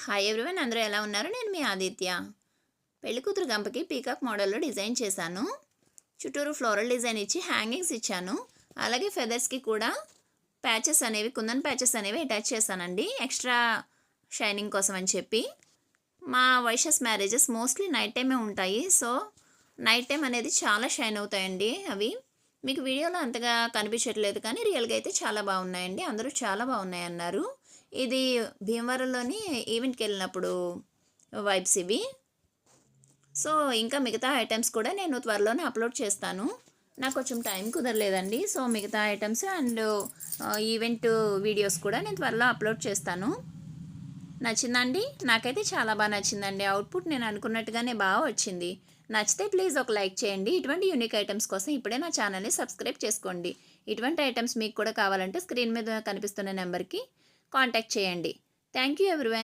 Hi everyone, అందరూ ఎలా ఉన్నారు? నేను మీ ఆదిత్య. పెళ్ళికూతురు గంపకి పీకాక్ మోడల్లో డిజైన్ చేశాను. చుట్టూరు ఫ్లోరల్ డిజైన్ ఇచ్చి హ్యాంగింగ్స్ ఇచ్చాను. అలాగే ఫెదర్స్కి కూడా ప్యాచెస్ అనేవి, కుందన్ ప్యాచెస్ అనేవి అటాచ్ చేశానండి, ఎక్స్ట్రా షైనింగ్ కోసం అని చెప్పి. మా వైషస్ మ్యారేజెస్ మోస్ట్లీ నైట్ టైమే ఉంటాయి. సో నైట్ టైం అనేది చాలా షైన్ అవుతాయండి. అవి మీకు వీడియోలో అంతగా కనిపించట్లేదు, కానీ రియల్గా అయితే చాలా బాగున్నాయండి. అందరూ చాలా బాగున్నాయి అన్నారు. ఇది భీమవరంలోని ఈవెంట్కి వెళ్ళినప్పుడు వైబ్స్ ఇవి. సో ఇంకా మిగతా ఐటమ్స్ కూడా నేను త్వరలోనే అప్లోడ్ చేస్తాను. నాకు కొంచెం టైం కుదరలేదండి. సో మిగతా ఐటమ్స్ అండ్ ఈవెంట్ వీడియోస్ కూడా నేను త్వరలో అప్లోడ్ చేస్తాను. నచ్చిందండి? నాకైతే చాలా బాగా నచ్చిందండి. అవుట్పుట్ నేను అనుకున్నట్టుగానే బాగా వచ్చింది. నచ్చితే ప్లీజ్ ఒక లైక్ చేయండి. ఇటువంటి యూనిక్ ఐటమ్స్ కోసం ఇప్పుడే నా ఛానల్ని సబ్స్క్రైబ్ చేసుకోండి. ఇటువంటి ఐటమ్స్ మీకు కూడా కావాలంటే స్క్రీన్ మీద కనిపిస్తున్న నెంబర్కి కాంటాక్ట్ చేయండి. Thank you everyone.